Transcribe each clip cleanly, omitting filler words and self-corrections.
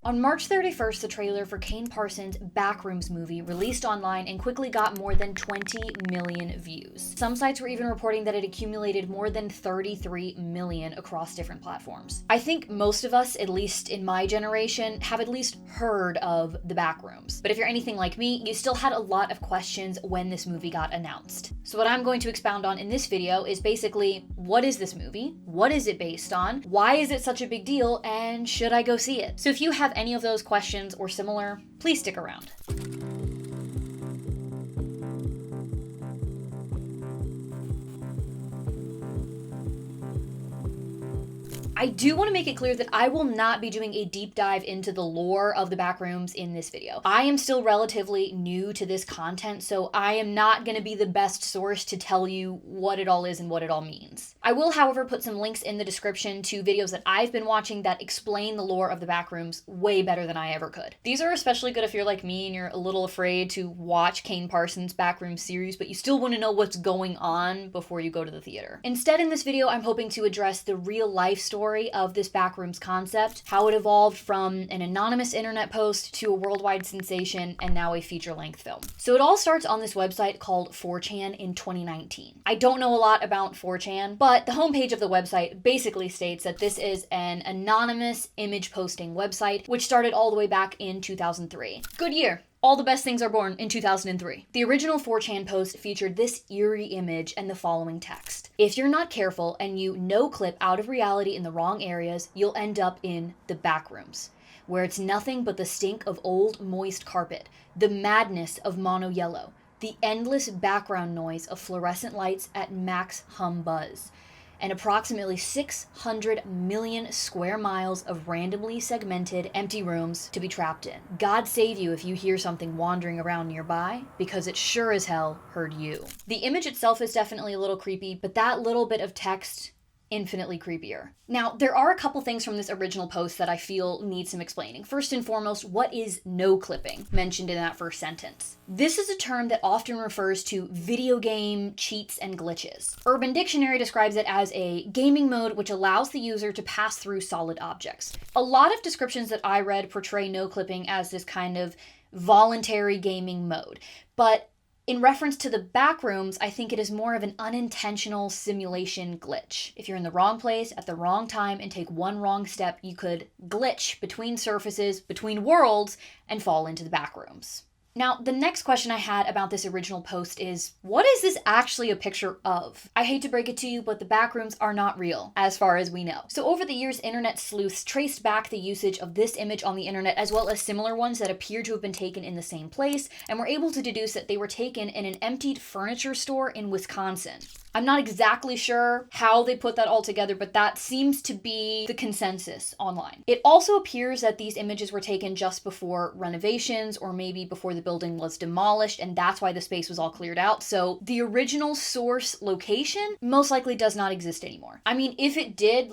On March 31st, the trailer for Kane Parsons' Backrooms movie released online and quickly got more than 20 million views. Some sites were even reporting that it accumulated more than 33 million across different platforms. I think most of us, at least in my generation, have at least heard of the Backrooms. But if you're anything like me, you still had a lot of questions when this movie got announced. So what I'm going to expound on in this video is basically, what is this movie? What is it based on? Why is it such a big deal? And should I go see it? So if you have any of those questions or similar, please stick around. I do want to make it clear that I will not be doing a deep dive into the lore of the Backrooms in this video. I am still relatively new to this content, so I am not going to be the best source to tell you what it all is and what it all means. I will, however, put some links in the description to videos that I've been watching that explain the lore of the Backrooms way better than I ever could. These are especially good if you're like me and you're a little afraid to watch Kane Parsons' Backrooms series, but you still want to know what's going on before you go to the theater. Instead, in this video, I'm hoping to address the real life story of this Backrooms concept, how it evolved from an anonymous internet post to a worldwide sensation and now a feature-length film. So it all starts on this website called 4chan in 2019. I don't know a lot about 4chan, but the homepage of the website basically states that this is an anonymous image posting website, which started all the way back in 2003. Good year. All the best things are born in 2003. The original 4chan post featured this eerie image and the following text. If you're not careful and you no-clip out of reality in the wrong areas, you'll end up in the Backrooms, where it's nothing but the stink of old moist carpet, the madness of mono yellow, the endless background noise of fluorescent lights at max hum buzz, and approximately 600 million square miles of randomly segmented empty rooms to be trapped in. God save you if you hear something wandering around nearby, because it sure as hell heard you. The image itself is definitely a little creepy, but that little bit of text, infinitely creepier. Now, there are a couple things from this original post that I feel need some explaining. First and foremost, what is no-clipping, mentioned in that first sentence? This is a term that often refers to video game cheats and glitches. Urban Dictionary describes it as a gaming mode which allows the user to pass through solid objects. A lot of descriptions that I read portray no-clipping as this kind of voluntary gaming mode, but in reference to the Backrooms, I think it is more of an unintentional simulation glitch. If you're in the wrong place at the wrong time and take one wrong step, you could glitch between surfaces, between worlds, and fall into the Backrooms. Now, the next question I had about this original post is, what is this actually a picture of? I hate to break it to you, but the Backrooms are not real, as far as we know. So over the years, internet sleuths traced back the usage of this image on the internet, as well as similar ones that appear to have been taken in the same place, and were able to deduce that they were taken in an emptied furniture store in Wisconsin. I'm not exactly sure how they put that all together, but that seems to be the consensus online. It also appears that these images were taken just before renovations or maybe before the building was demolished, and that's why the space was all cleared out. So the original source location most likely does not exist anymore. I mean, if it did,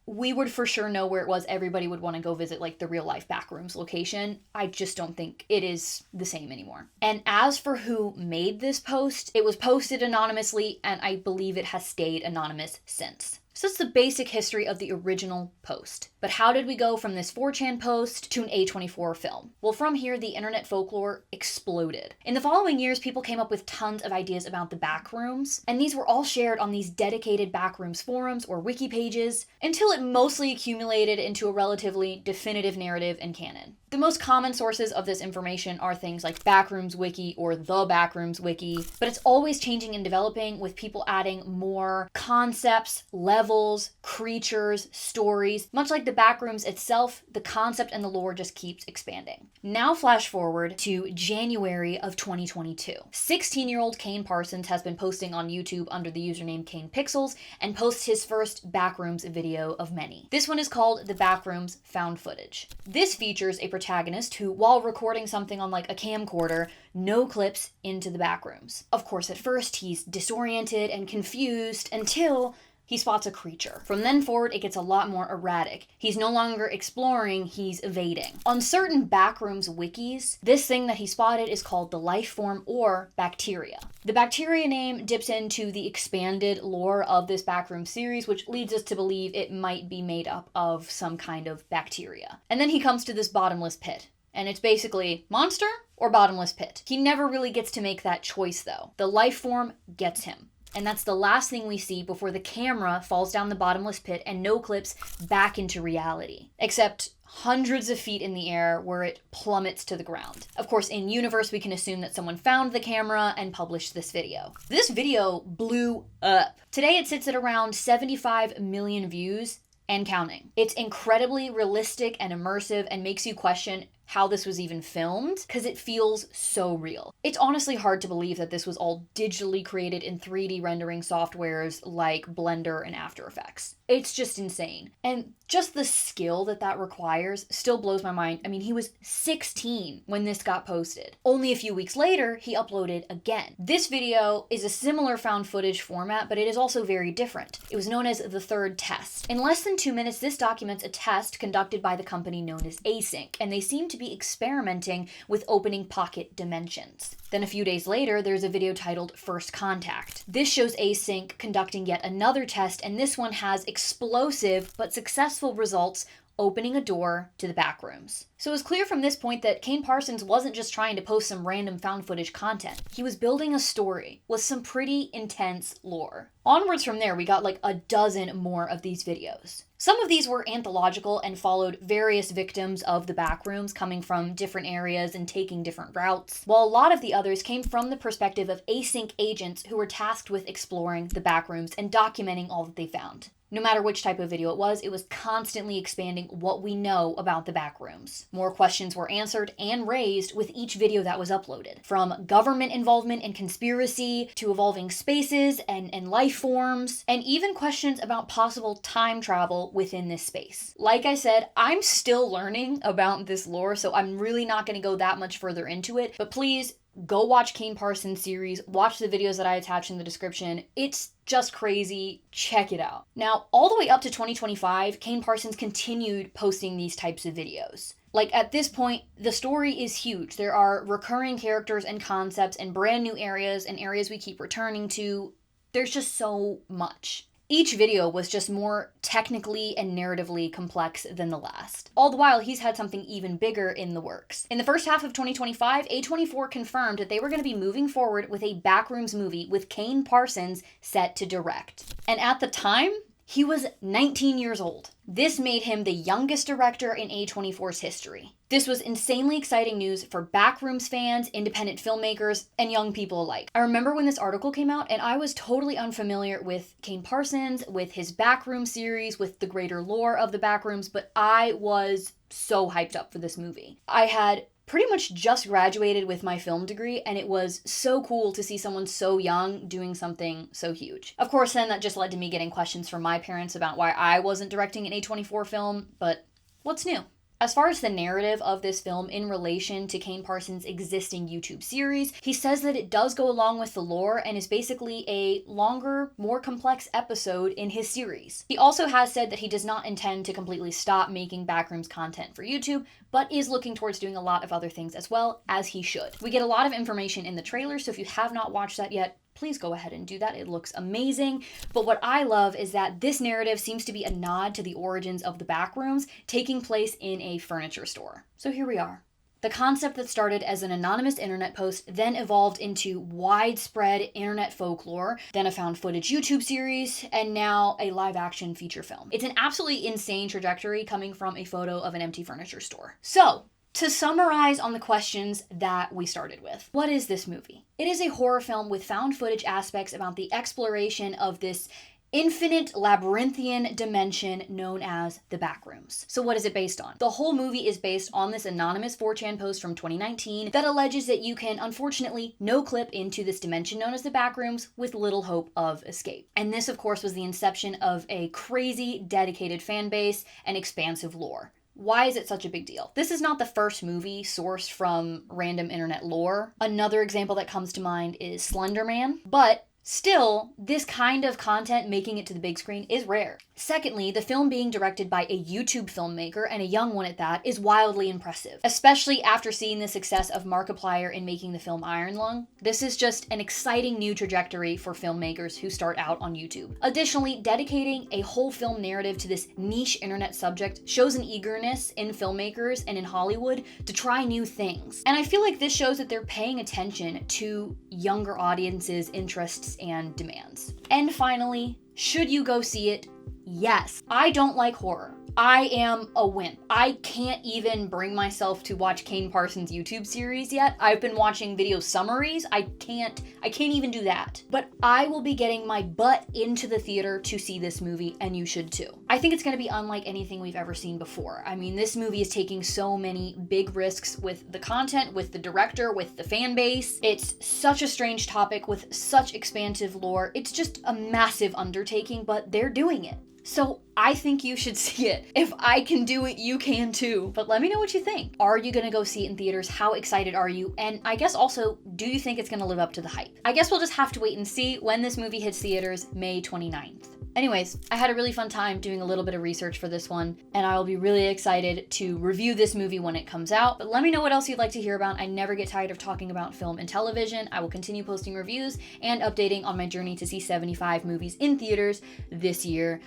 we would for sure know where it was. Everybody would want to go visit the real life Backrooms location. I just don't think it is the same anymore. And as for who made this post, it was posted anonymously and I believe it has stayed anonymous since. So that's the basic history of the original post. But how did we go from this 4chan post to an A24 film? Well, from here, the internet folklore exploded. In the following years, people came up with tons of ideas about the Backrooms, and these were all shared on these dedicated Backrooms forums or wiki pages, until it mostly accumulated into a relatively definitive narrative and canon. The most common sources of this information are things like Backrooms Wiki or the Backrooms Wiki, but it's always changing and developing with people adding more concepts, levels, creatures, stories. Much like the Backrooms itself, the concept and the lore just keeps expanding. Now flash forward to January of 2022. 16-year-old Kane Parsons has been posting on YouTube under the username Kane Pixels and posts his first Backrooms video of many. This one is called The Backrooms Found Footage. This features a protagonist who, while recording something on a camcorder, no clips into the Backrooms. Of course, at first he's disoriented and confused until he spots a creature. From then forward, it gets a lot more erratic. He's no longer exploring, he's evading. On certain Backrooms wikis, this thing that he spotted is called the life form or bacteria. The bacteria name dips into the expanded lore of this Backroom series, which leads us to believe it might be made up of some kind of bacteria. And then he comes to this bottomless pit. And it's basically monster or bottomless pit. He never really gets to make that choice though. The life form gets him. And that's the last thing we see before the camera falls down the bottomless pit and no clips back into reality. Except hundreds of feet in the air where it plummets to the ground. Of course, in universe, we can assume that someone found the camera and published this video. This video blew up. Today it sits at around 75 million views and counting. It's incredibly realistic and immersive and makes you question how this was even filmed because it feels so real. It's honestly hard to believe that this was all digitally created in 3D rendering softwares like Blender and After Effects. It's just insane. And just the skill that requires still blows my mind. I mean, he was 16 when this got posted. Only a few weeks later, he uploaded again. This video is a similar found footage format, but it is also very different. It was known as the third test. In less than 2 minutes, this documents a test conducted by the company known as Async, and they seem to be experimenting with opening pocket dimensions. Then a few days later, there's a video titled First Contact. This shows Async conducting yet another test, and this one has explosive but successful results opening a door to the Backrooms. So it was clear from this point that Kane Parsons wasn't just trying to post some random found footage content. He was building a story with some pretty intense lore. Onwards from there, we got like a dozen more of these videos. Some of these were anthological and followed various victims of the Backrooms coming from different areas and taking different routes, while a lot of the others came from the perspective of Async agents who were tasked with exploring the Backrooms and documenting all that they found. No matter which type of video it was constantly expanding what we know about the Backrooms. More questions were answered and raised with each video that was uploaded, from government involvement and conspiracy to evolving spaces and life forms, and even questions about possible time travel within this space. Like I said, I'm still learning about this lore, so I'm really not going to go that much further into it, but please go watch Kane Parsons' series, watch the videos that I attach in the description. It's just crazy. Check it out. Now, all the way up to 2025, Kane Parsons continued posting these types of videos. Like, at this point, the story is huge. There are recurring characters and concepts and brand new areas and areas we keep returning to. There's just so much. Each video was just more technically and narratively complex than the last. All the while, he's had something even bigger in the works. In the first half of 2025, A24 confirmed that they were going to be moving forward with a Backrooms movie with Kane Parsons set to direct. And at the time, he was 19 years old. This made him the youngest director in A24's history. This was insanely exciting news for Backrooms fans, independent filmmakers, and young people alike. I remember when this article came out and I was totally unfamiliar with Kane Parsons, with his Backrooms series, with the greater lore of the Backrooms, but I was so hyped up for this movie. I had pretty much just graduated with my film degree, and it was so cool to see someone so young doing something so huge. Of course, then that just led to me getting questions from my parents about why I wasn't directing an A24 film, but what's new? As far as the narrative of this film in relation to Kane Parsons' existing YouTube series, he says that it does go along with the lore and is basically a longer, more complex episode in his series. He also has said that he does not intend to completely stop making Backrooms content for YouTube, but is looking towards doing a lot of other things as well, as he should. We get a lot of information in the trailer, so if you have not watched that yet, please go ahead and do that. It looks amazing. But what I love is that this narrative seems to be a nod to the origins of the Backrooms taking place in a furniture store. So here we are. The concept that started as an anonymous internet post then evolved into widespread internet folklore, then a found footage YouTube series, and now a live action feature film. It's an absolutely insane trajectory coming from a photo of an empty furniture store. So, to summarize on the questions that we started with, what is this movie? It is a horror film with found footage aspects about the exploration of this infinite labyrinthian dimension known as the Backrooms. So what is it based on? The whole movie is based on this anonymous 4chan post from 2019 that alleges that you can unfortunately no clip into this dimension known as the Backrooms with little hope of escape. And this of course was the inception of a crazy dedicated fan base and expansive lore. Why is it such a big deal? This is not the first movie sourced from random internet lore. Another example that comes to mind is Slender Man, but Still, this kind of content making it to the big screen is rare. Secondly, the film being directed by a YouTube filmmaker, and a young one at that, is wildly impressive, especially after seeing the success of Markiplier in making the film Iron Lung. This is just an exciting new trajectory for filmmakers who start out on YouTube. Additionally, dedicating a whole film narrative to this niche internet subject shows an eagerness in filmmakers and in Hollywood to try new things. And I feel like this shows that they're paying attention to younger audiences' interests and demands. And finally, should you go see it? Yes. I don't like horror. I am a wimp. I can't even bring myself to watch Kane Parsons' YouTube series yet. I've been watching video summaries. I can't even do that. But I will be getting my butt into the theater to see this movie, and you should too. I think it's gonna be unlike anything we've ever seen before. I mean, this movie is taking so many big risks with the content, with the director, with the fan base. It's such a strange topic with such expansive lore. It's just a massive undertaking, but they're doing it. So I think you should see it. If I can do it, you can too. But let me know what you think. Are you gonna go see it in theaters? How excited are you? And I guess also, do you think it's gonna live up to the hype? I guess we'll just have to wait and see when this movie hits theaters, May 29th. Anyways, I had a really fun time doing a little bit of research for this one, and I will be really excited to review this movie when it comes out. But let me know what else you'd like to hear about. I never get tired of talking about film and television. I will continue posting reviews and updating on my journey to see 75 movies in theaters this year.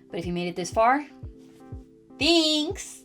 But if you made it this far, thanks!